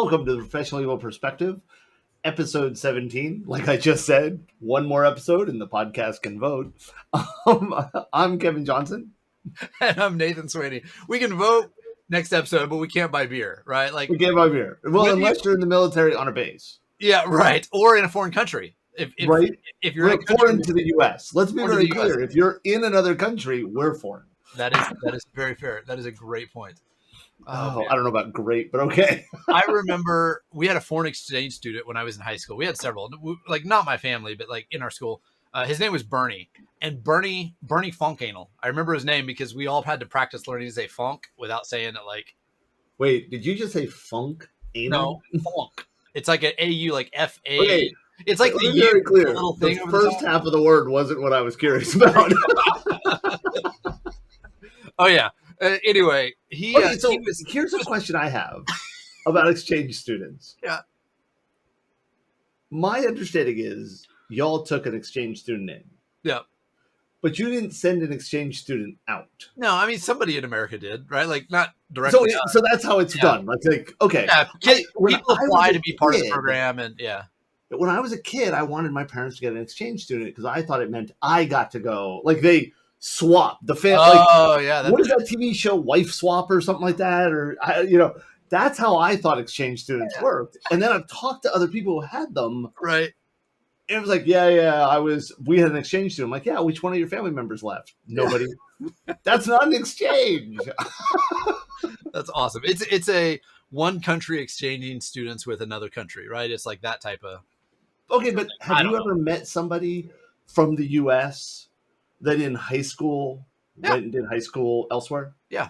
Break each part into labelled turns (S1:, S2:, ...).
S1: welcome to the Professional Evil Perspective, episode 17. Like I just said, one more episode and the podcast can vote. I'm Kevin Johnson.
S2: And I'm Nathan Sweeney. We can vote next episode, but we can't buy beer, right?
S1: We can't buy beer. Well, unless you're in the military on a base.
S2: Yeah, right. Or in a foreign country. If you're in
S1: foreign to the U.S. Let's be very clear. If you're in another country, we're foreign.
S2: That is very fair. That is a great point.
S1: Oh, I don't know about great, but okay.
S2: I remember we had a foreign exchange student when I was in high school. We had several, like not my family, but like in our school. His name was Bernie, and Bernie Funkanal. I remember his name because we all had to practice learning to say funk without saying it like.
S1: Wait, did you just say funk?
S2: Anal? No, funk. It's like an AU, like FA.
S1: Okay.
S2: It's like
S1: the very clear. Little thing the first half of the word wasn't what I was curious about.
S2: Oh yeah. Anyway,
S1: here's a question I have about exchange students.
S2: Yeah.
S1: My understanding is y'all took an exchange student in.
S2: Yeah.
S1: But you didn't send an exchange student out.
S2: No, I mean somebody in America did, right? Like not directly.
S1: So that's how it's done. Like okay.
S2: Yeah, people apply to be part of the program, and yeah.
S1: When I was a kid, I wanted my parents to get an exchange student because I thought it meant I got to go. Like they swap the family.
S2: Oh yeah.
S1: What is that TV show, Wife Swap or something like that? Or that's how I thought exchange students worked. And then I've talked to other people who had them.
S2: Right.
S1: And it was like, we had an exchange student. I'm like, yeah, which one of your family members left? Nobody. That's not an exchange.
S2: That's awesome. It's a one country exchanging students with another country, right? It's like that type of.
S1: Okay, but have you ever met somebody from the U.S. that in high school went and did high school elsewhere?
S2: Yeah.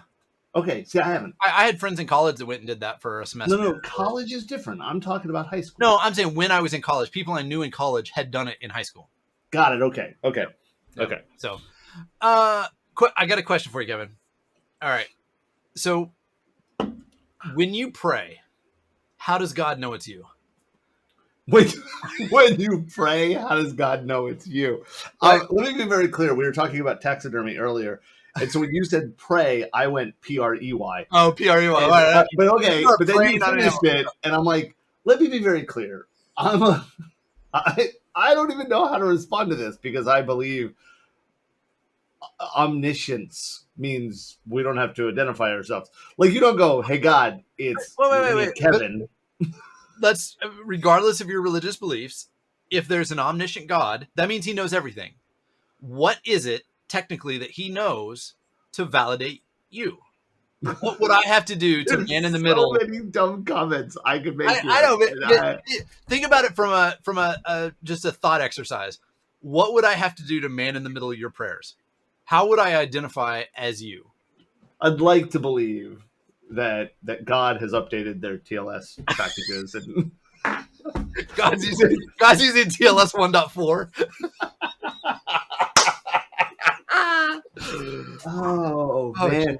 S1: Okay, see, I haven't.
S2: I had friends in college that went and did that for a semester.
S1: No, college is different. I'm talking about high school.
S2: No, I'm saying when I was in college, people I knew in college had done it in high school.
S1: Got it. Okay.
S2: So, I got a question for you, Kevin. All right. So, when you pray, how does God know it's you?
S1: When you pray, how does God know it's you? Let me be very clear. We were talking about taxidermy earlier. And so when you said pray, I went P-R-E-Y.
S2: Oh, P-R-E-Y.
S1: Right. But okay, but then you finished it, and I'm like, let me be very clear. I don't even know how to respond to this because I believe omniscience means we don't have to identify ourselves. Like you don't go, hey God, it's
S2: wait,
S1: Kevin.
S2: That's regardless of your religious beliefs. If there's an omniscient God, that means he knows everything. What is it technically that he knows to validate you? What would I have to do to man in the middle?
S1: So many dumb comments I could make.
S2: I know, but think about it from a just a thought exercise. What would I have to do to man in the middle of your prayers? How would I identify as you?
S1: I'd like to believe that God has updated their TLS packages and
S2: God's using TLS 1.4.
S1: Oh man.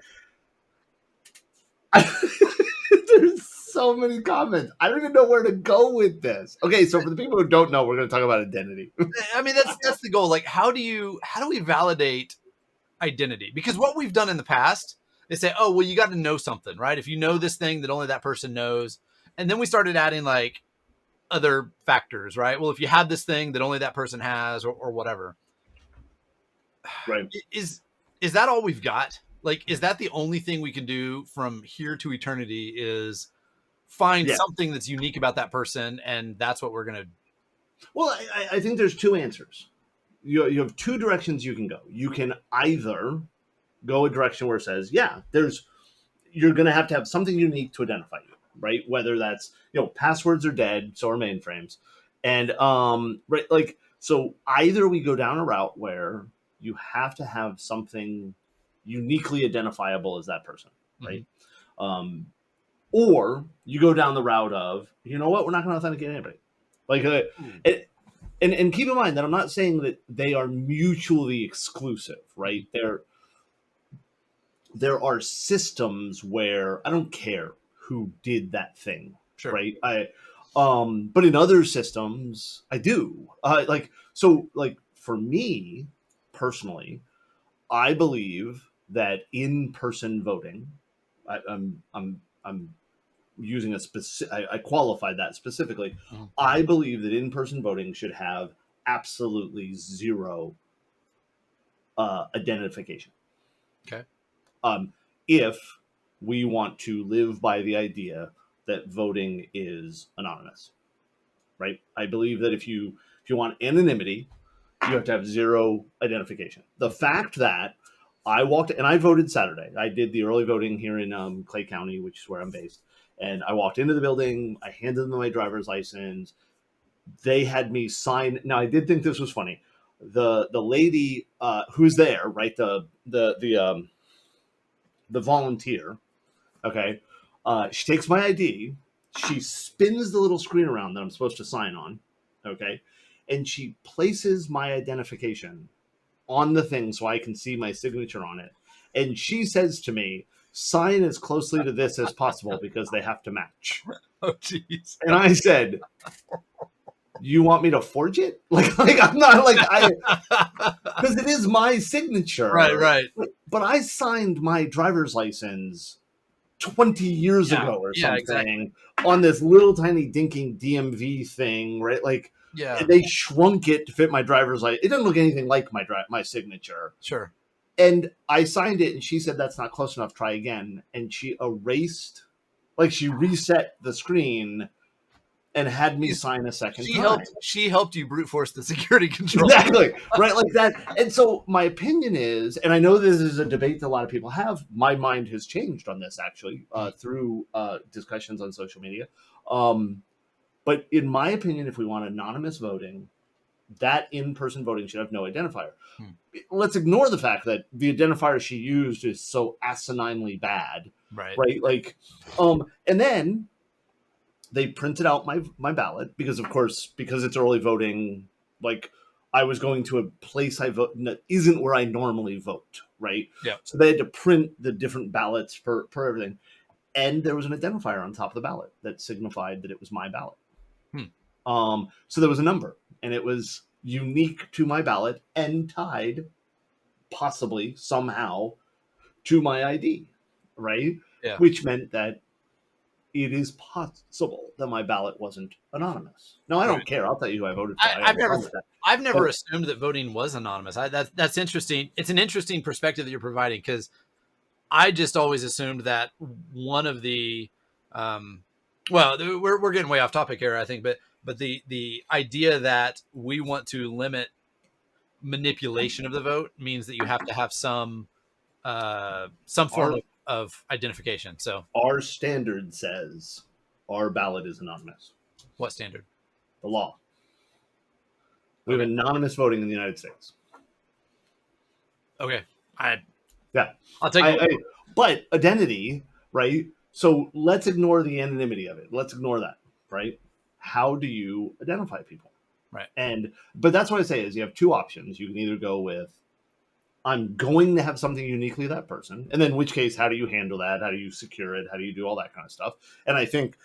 S1: There's so many comments. I don't even know where to go with this. Okay, so for the people who don't know, we're going to talk about identity.
S2: I mean, that's the goal. Like, how do we validate identity? Because what we've done in the past, they say, oh, well, you got to know something, right? If you know this thing that only that person knows. And then we started adding like other factors, right? Well, if you have this thing that only that person has or whatever.
S1: Right.
S2: Is that all we've got? Like, is that the only thing we can do from here to eternity is find something that's unique about that person, and that's what we're going to...
S1: Well, I think there's two answers. You have two directions you can go. You can either go a direction where it says, you're going to have something unique to identify you, right? Whether that's, passwords are dead, so are mainframes. And, right, like, so either we go down a route where you have to have something uniquely identifiable as that person, right? Mm-hmm. Or you go down the route of, you know what, we're not going to authenticate anybody. Like, and keep in mind that I'm not saying that they are mutually exclusive, right? There are systems where I don't care who did that thing,
S2: sure.
S1: Right? But in other systems, I do. For me personally, I believe that in-person voting, I'm using a specific, I qualified that specifically.
S2: Mhm.
S1: I believe that in-person voting should have absolutely zero identification.
S2: Okay.
S1: If we want to live by the idea that voting is anonymous, right? I believe that if you want anonymity, you have to have zero identification. The fact that I walked and I voted Saturday. I did the early voting here in Clay County, which is where I'm based. And I walked into the building. I handed them my driver's license. They had me sign. Now I did think this was funny. The lady who's there, right? The volunteer. Okay, she takes my ID. She spins the little screen around that I'm supposed to sign on. Okay, and she places my identification on the thing so I can see my signature on it. And she says to me, sign as closely to this as possible because they have to match.
S2: Oh, jeez.
S1: And I said, you want me to forge it? Like I'm not like because it is my signature.
S2: Right.
S1: But I signed my driver's license 20 years ago or something
S2: exactly.
S1: on this little tiny dinking DMV thing, right? Like
S2: Yeah.
S1: they shrunk it to fit my driver's license. It doesn't look anything like my signature.
S2: Sure.
S1: And I signed it, and she said, that's not close enough. Try again. And she erased, like she reset the screen and had me sign a second time.
S2: She helped you brute force the security control.
S1: Exactly. Right. Like that. And so my opinion is, and I know this is a debate that a lot of people have. My mind has changed on this actually through discussions on social media. But in my opinion, if we want anonymous voting, that in-person voting should have no identifier. Let's ignore the fact that the identifier she used is so asininely bad.
S2: Right.
S1: Like, and then they printed out my ballot because, of course, because it's early voting, like I was going to a place I vote that isn't where I normally vote, right?
S2: Yeah.
S1: So they had to print the different ballots per everything. And there was an identifier on top of the ballot that signified that it was my ballot. So there was a number, and it was unique to my ballot and tied possibly somehow to my ID, right?
S2: Yeah.
S1: Which meant that it is possible that my ballot wasn't anonymous. No, I don't care. I'll tell you who I voted for.
S2: I've never assumed that voting was anonymous. That's interesting. It's an interesting perspective that you're providing because I just always assumed that one of the, well, we're getting way off topic here, I think, but the idea that we want to limit manipulation of the vote means that you have to have some form of identification. So
S1: our standard says our ballot is anonymous.
S2: What standard?
S1: The law. We have anonymous voting in the United States.
S2: Okay.
S1: I'll take it. But identity, right? So let's ignore the anonymity of it. Let's ignore that, right? How do you identify people?
S2: Right.
S1: But that's what I say is you have two options. You can either go with, I'm going to have something uniquely that person. And then in which case, how do you handle that? How do you secure it? How do you do all that kind of stuff? And I think,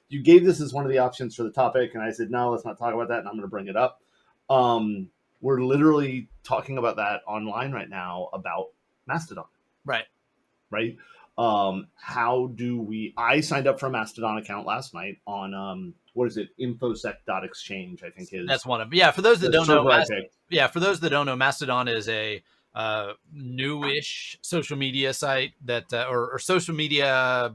S1: you gave this as one of the options for the topic. And I said, no, let's not talk about that. And I'm going to bring it up. We're literally talking about that online right now about Mastodon.
S2: Right.
S1: How do I signed up for a Mastodon account last night on, what is it? Infosec.exchange, I think is.
S2: That's one of them. Yeah. For those that don't know, for those that don't know, Mastodon is a newish social media site that, or social media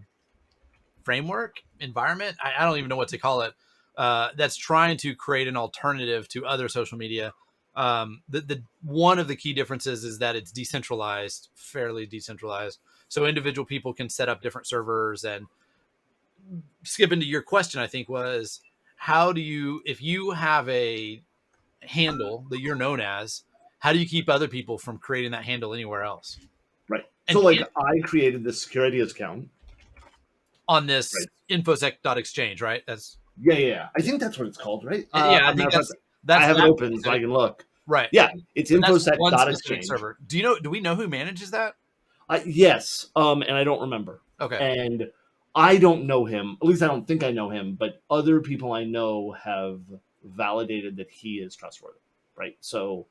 S2: framework environment. I don't even know what to call it. That's trying to create an alternative to other social media. The one of the key differences is that it's decentralized, fairly decentralized. So individual people can set up different servers. And skip into your question, I think was, how do you, if you have a handle that you're known as, how do you keep other people from creating that handle anywhere else?
S1: Right. And so I created the Securities account
S2: on this infosec.exchange, right? That's
S1: yeah. I think that's what it's called, right?
S2: I think that's
S1: I have it open so I can look.
S2: Right.
S1: Yeah, it's infosec.exchange.
S2: Server. Do we know who manages that?
S1: Yes. And I don't remember.
S2: Okay.
S1: And I don't know him. At least I don't think I know him, but other people I know have validated that he is trustworthy. Right. So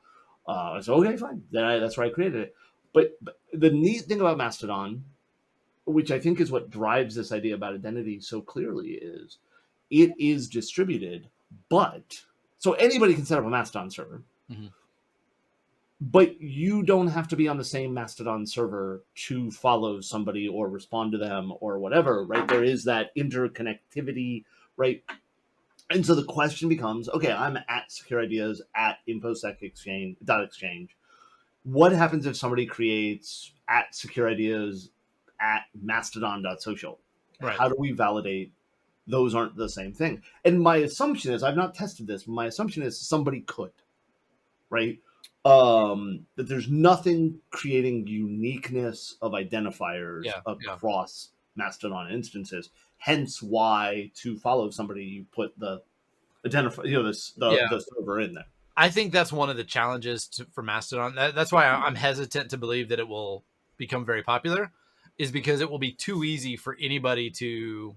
S1: I said, okay, fine. Then that's why I created it. But the neat thing about Mastodon which I think is what drives this idea about identity so clearly, is it is distributed, but so anybody can set up a Mastodon server,
S2: Mhm.
S1: but you don't have to be on the same Mastodon server to follow somebody or respond to them or whatever, right? There is that interconnectivity, right? And so the question becomes, okay, I'm at Secure Ideas at InfoSec Exchange. What happens if somebody creates at Secure Ideas at mastodon.social?
S2: Right.
S1: How do we validate those aren't the same thing? And my assumption is, I've not tested this, but my assumption is somebody could, right? That there's nothing creating uniqueness of identifiers
S2: Yeah.
S1: across Mastodon instances. Hence why to follow somebody, you put the identify, the server in there.
S2: I think that's one of the challenges for Mastodon. That's why I'm hesitant to believe that it will become very popular, is because it will be too easy for anybody to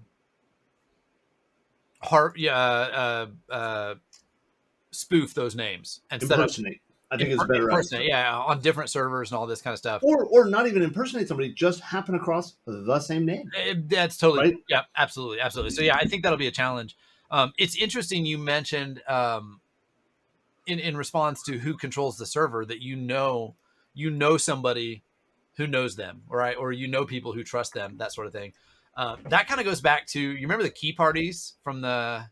S2: spoof those names and set up
S1: Impersonate, I think, is a better
S2: impersonate,
S1: answer.
S2: on different servers and all this kind of stuff.
S1: Or not even impersonate somebody, just happen across the same name.
S2: That's totally
S1: right.
S2: Yeah, absolutely. So yeah, I think that'll be a challenge. It's interesting you mentioned in response to who controls the server that you know somebody who knows them, right? Or people who trust them, that sort of thing. That kind of goes back to, you remember the key parties from the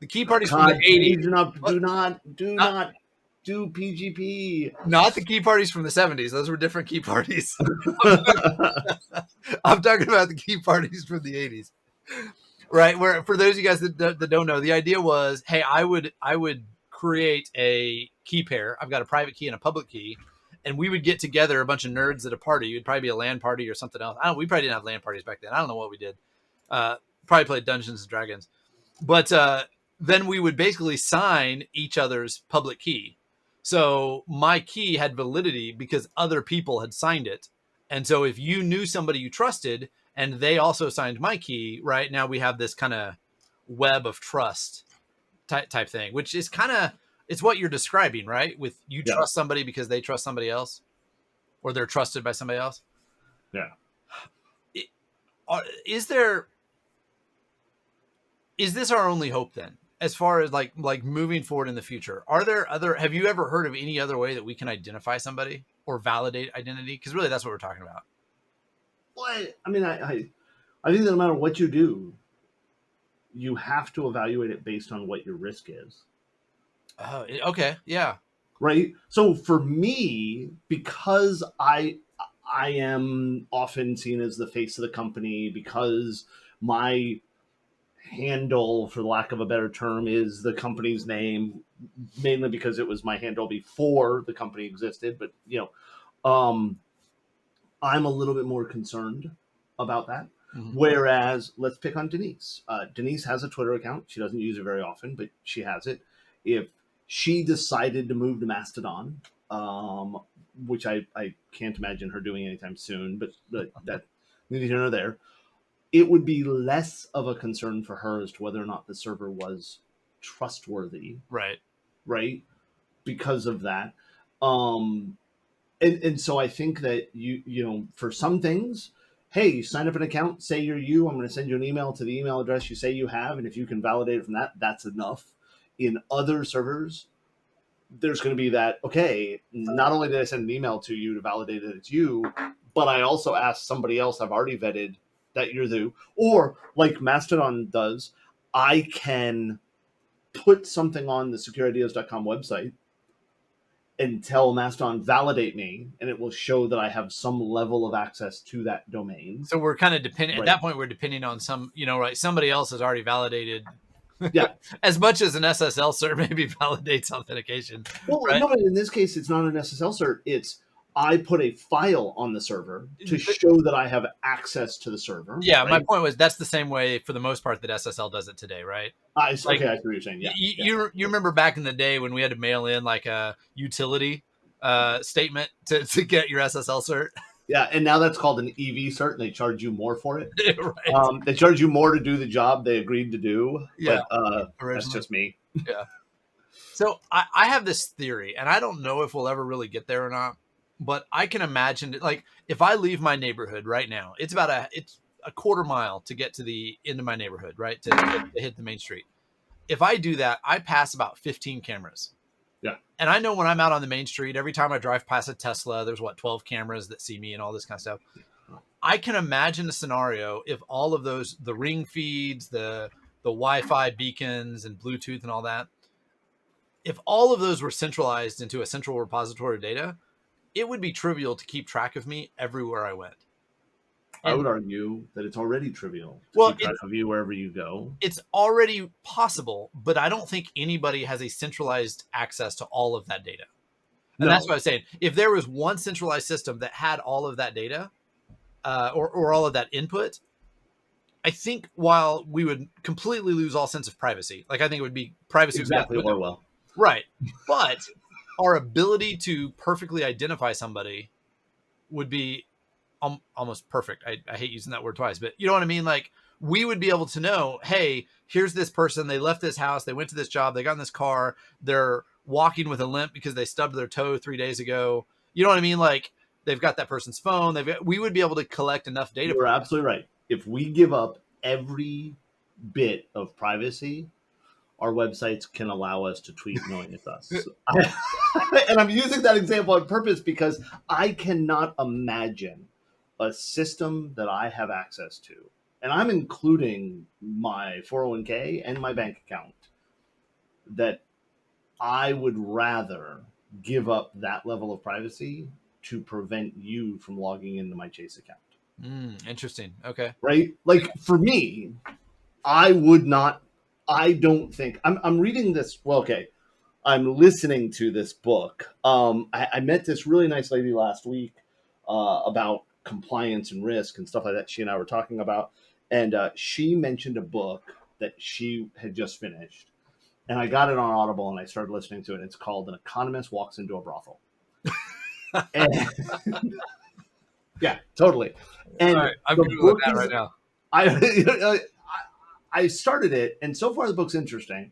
S2: key parties from the 80s?
S1: Do not do PGP.
S2: Not the key parties from the 70s. Those were different key parties. I'm talking about the key parties from the 80s, right? Where, for those of you guys that don't know, the idea was, hey, I would create a key pair. I've got a private key and a public key, and we would get together, a bunch of nerds at a party. It'd probably be a LAN party or something else. We probably didn't have LAN parties back then. I don't know what we did. Probably played Dungeons and Dragons. But then we would basically sign each other's public key. So my key had validity because other people had signed it. And so if you knew somebody you trusted and they also signed my key, right, now we have this kind of web of trust type thing, which is kind of, it's what you're describing, right? With you trust somebody because they trust somebody else, or they're trusted by somebody else.
S1: Yeah.
S2: Is this our only hope then, as far as like moving forward in the future? Are there have you ever heard of any other way that we can identify somebody or validate identity? Because really that's what we're talking about.
S1: Well, I mean, I think that no matter what you do, you have to evaluate it based on what your risk is.
S2: Oh, okay. Yeah.
S1: Right. So for me, because I am often seen as the face of the company, because my handle, for lack of a better term, is the company's name, mainly because it was my handle before the company existed. But I'm a little bit more concerned about that. Mm-hmm. Whereas, let's pick on Denise. Denise has a Twitter account. She doesn't use it very often, but she has it. If she decided to move to Mastodon, which I can't imagine her doing anytime soon, but that neither here nor there, it would be less of a concern for her as to whether or not the server was trustworthy. Right. Because of that. And so I think that you for some things, hey, you sign up an account, say you're you, I'm going to send you an email to the email address you say you have, and if you can validate it from that, that's enough. In other servers, there's going to be that, okay, not only did I send an email to you to validate that it's you, but I also asked somebody else I've already vetted that you're the, or like Mastodon does, I can put something on the secureideas.com website and tell Mastodon validate me, and it will show that I have some level of access to that domain.
S2: So we're kind of dependent at that point. We're depending on somebody else has already validated.
S1: Yeah.
S2: As much as an SSL cert maybe validates authentication.
S1: Well, no, but in this case, it's not an SSL cert. It's I put a file on the server to show that I have access to the server.
S2: Yeah, right? My point was that's the same way for the most part that SSL does it today, right?
S1: I see what you're saying. Yeah.
S2: You remember back in the day when we had to mail in like a utility statement to get your SSL cert?
S1: Yeah, and now that's called an EV cert, and they charge you more for it.
S2: Right.
S1: They charge you more to do the job they agreed to do.
S2: Yeah,
S1: but that's just me.
S2: Yeah. So I have this theory, and I don't know if we'll ever really get there or not. but I can imagine like if I leave my neighborhood right now, it's a quarter mile to get to the end of my neighborhood, right? To hit the main street. If I do that, I pass about 15 cameras.
S1: Yeah.
S2: And I know when I'm out on the main street, every time I drive past a Tesla, there's 12 cameras that see me and all this kind of stuff. I can imagine a scenario if all of those, the ring feeds, the Wi-Fi beacons and Bluetooth and all that, if all of those were centralized into a central repository of data, it would be trivial to keep track of me everywhere I went.
S1: I
S2: And
S1: would argue that it's already trivial to
S2: well,
S1: keep track of you wherever you go.
S2: it's already possible, but I don't think anybody has a centralized access to all of that data. And that's what I was saying. If there was one centralized system that had all of that data, or all of that input, I think while we would completely lose all sense of privacy, like I think it would be privacy
S1: Exactly,
S2: would
S1: Orwell.
S2: right, but our ability to perfectly identify somebody would be almost perfect. I hate using that word twice, but you know what I mean? Like we would be able to know, hey, here's this person. They left this house. They went to this job. They got in this car. They're walking with a limp because they stubbed their toe 3 days ago. You know what I mean? Like they've got that person's phone. We would be able to collect enough data.
S1: You're absolutely right. If we give up every bit of privacy, our websites can allow us to tweet knowing it's us. And I'm using that example on purpose because I cannot imagine a system that I have access to, and I'm including my 401k and my bank account, that I would rather give up that level of privacy to prevent you from logging into my Chase account.
S2: Interesting. Okay.
S1: Right? Like for me, I would not. I don't think I'm reading this. Well, okay. I'm listening to this book. I met this really nice lady last week about compliance and risk and stuff like that. She and I were talking about, and she mentioned a book that she had just finished, and I got it on Audible and I started listening to it. It's called "An Economist Walks into a Brothel." And, yeah, totally. And
S2: all right, I'm
S1: the
S2: good with
S1: book
S2: that
S1: is,
S2: right now.
S1: I started it, and so far the book's interesting.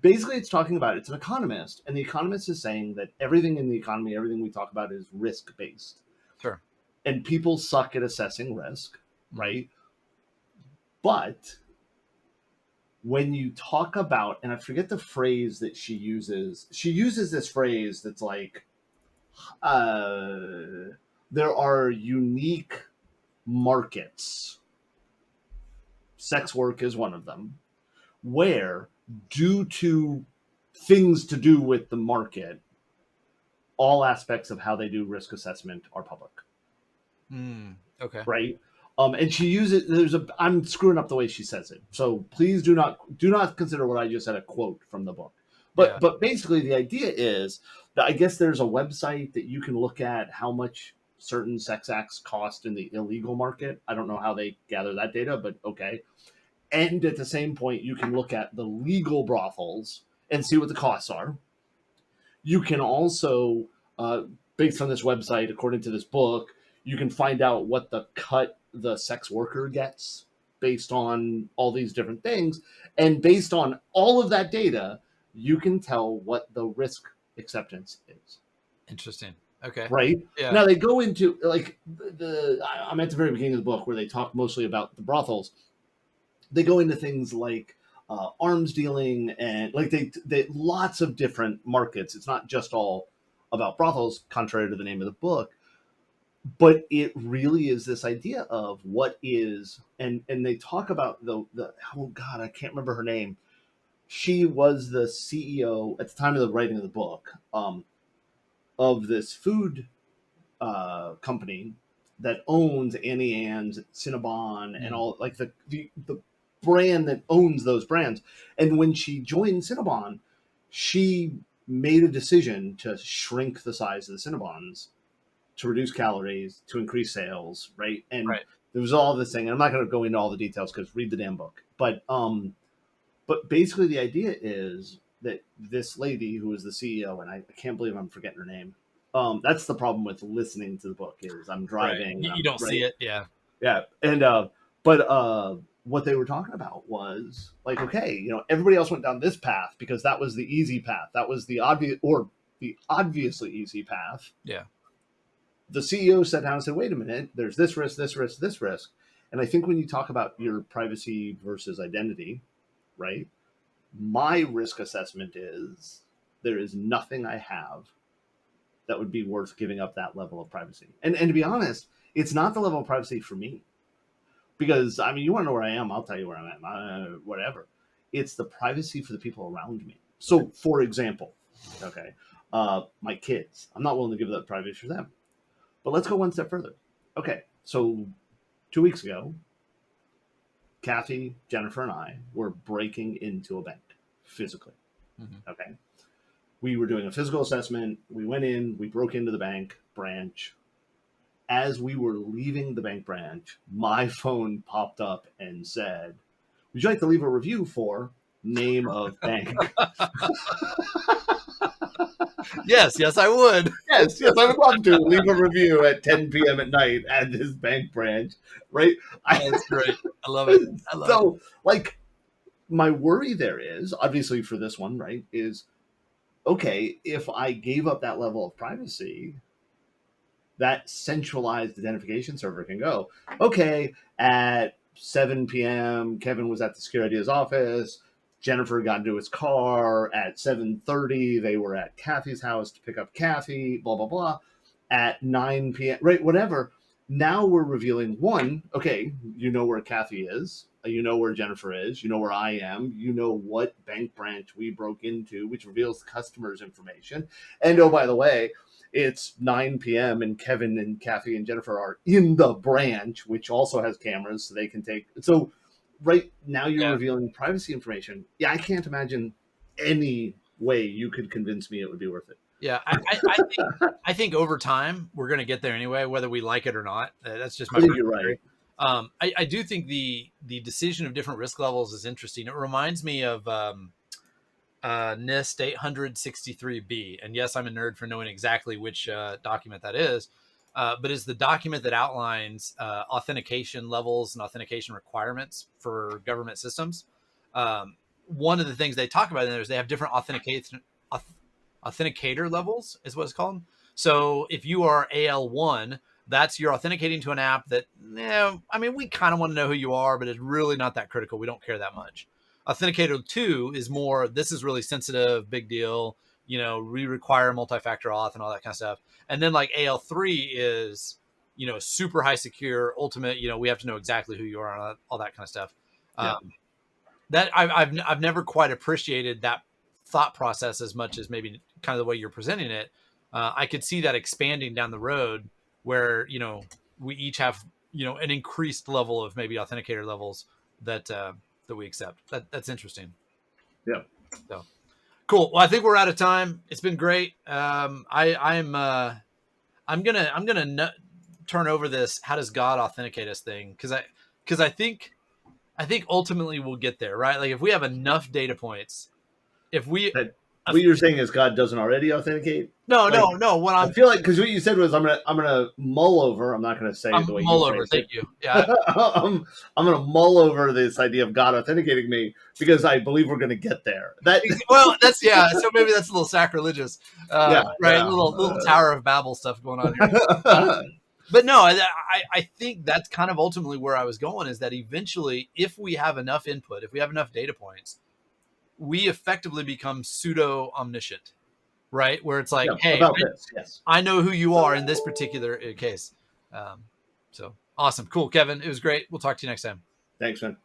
S1: Basically, it's talking about it's an economist, and the economist is saying that everything in the economy, everything we talk about, is risk based.
S2: Sure.
S1: And people suck at assessing risk, right? But when you talk about, and I forget the phrase that she uses this phrase that's like, there are unique markets. Sex work is one of them, where due to things to do with the market, all aspects of how they do risk assessment are public.
S2: Okay.
S1: Right. And she uses I'm screwing up the way she says it, so please do not consider what I just said a quote from the book. But basically the idea is that I guess there's a website that you can look at how much certain sex acts cost in the illegal market. I don't know how they gather that data, but okay. And at the same point, you can look at the legal brothels and see what the costs are. You can also, based on this website, according to this book, you can find out what the cut the sex worker gets based on all these different things. And based on all of that data, you can tell what the risk acceptance is.
S2: Interesting. Okay.
S1: Right?
S2: Yeah.
S1: Now they go into like I'm at the very beginning of the book where they talk mostly about the brothels. They go into things like arms dealing and like they lots of different markets. It's not just all about brothels, contrary to the name of the book, but it really is this idea of what is, and they talk about the oh god, I can't remember her name. She was the CEO at the time of the writing of the book of this food company that owns Annie Ann's, Cinnabon, and all like the brand that owns those brands. And when she joined Cinnabon, she made a decision to shrink the size of the Cinnabons to reduce calories, to increase sales, right? And there was all this thing. And I'm not going to go into all the details because read the damn book. But basically the idea is that this lady who is the CEO, and I can't believe I'm forgetting her name. That's the problem with listening to the book is I'm driving.
S2: You don't see it. Yeah.
S1: Yeah. And, but what they were talking about was like, okay, you know, everybody else went down this path because that was the easy path. That was the obviously easy path.
S2: Yeah.
S1: the CEO sat down and said, wait a minute, there's this risk, this risk, this risk. And I think when you talk about your privacy versus identity, right, my risk assessment is there is nothing I have that would be worth giving up that level of privacy. And to be honest, it's not the level of privacy for me. Because, I mean, you want to know where I am, I'll tell you where I'm at, whatever. It's the privacy for the people around me. So, for example, okay, my kids, I'm not willing to give that privacy for them. But let's go one step further. Okay, so 2 weeks ago, Kathy, Jennifer, and I were breaking into a bank physically. Mm-hmm. Okay. We were doing a physical assessment. We went in, we broke into the bank branch. As we were leaving the bank branch, my phone popped up and said, would you like to leave a review for name of bank?
S2: Yes, I would.
S1: Yes, I would love to leave a review at 10 p.m. at night at this bank branch, right?
S2: That's great. I love it.
S1: So, like, my worry there is, obviously for this one, right, is, okay, if I gave up that level of privacy, that centralized identification server can go, okay, at 7 p.m., Kevin was at the security office. Jennifer got into his car at 7:30. They were at Kathy's house to pick up Kathy, blah, blah, blah. At 9 p.m., right, whatever. Now we're revealing, one, okay, you know where Kathy is. You know where Jennifer is. You know where I am. You know what bank branch we broke into, which reveals the customer's information. And, oh, by the way, it's 9 p.m. and Kevin and Kathy and Jennifer are in the branch, which also has cameras, so they can take. So right now you're revealing privacy information. Yeah, I can't imagine any way you could convince me it would be worth it.
S2: Yeah, I think over time we're going to get there anyway, whether we like it or not. That's just my.
S1: I think you're right.
S2: I do think the decision of different risk levels is interesting. It reminds me of NIST 863B, and yes, I'm a nerd for knowing exactly which document that is, but it's the document that outlines authentication levels and authentication requirements for government systems. One of the things they talk about in there is they have different authenticator levels, is what it's called. So if you are AL1, that's you're authenticating to an app that, I mean, we kind of want to know who you are, but it's really not that critical. We don't care that much. Authenticator 2 is more, this is really sensitive, big deal. You know, we require multi-factor auth and all that kind of stuff. And then like AL3 is, you know, super high secure, ultimate, you know, we have to know exactly who you are and all that kind of stuff. Yeah. That I've never quite appreciated that thought process as much as maybe kind of the way you're presenting it. I could see that expanding down the road where, you know, we each have, you know, an increased level of maybe authenticator levels that we accept. That's interesting.
S1: Yeah.
S2: So cool. Well, I think we're out of time. It's been great. I'm gonna turn over this "How does God authenticate us" thing because I think ultimately we'll get there, right? Like if we have enough data points,
S1: what you're saying is God doesn't already authenticate?
S2: No. What
S1: I feel like, because what you said was I'm gonna mull over. I'm not gonna say it the way
S2: mull
S1: you
S2: over.
S1: Thank
S2: you. Yeah.
S1: I'm gonna mull over this idea of God authenticating me because I believe we're gonna get there.
S2: Well, that's So maybe that's a little sacrilegious, right? Yeah. Little Tower of Babel stuff going on here. But no, I think that's kind of ultimately where I was going, is that eventually, if we have enough input, if we have enough data points, we effectively become pseudo omniscient, right? Where it's like, hey,
S1: yes,
S2: I know who you are in this particular case. So awesome. Cool. Kevin, it was great. We'll talk to you next time.
S1: Thanks, man.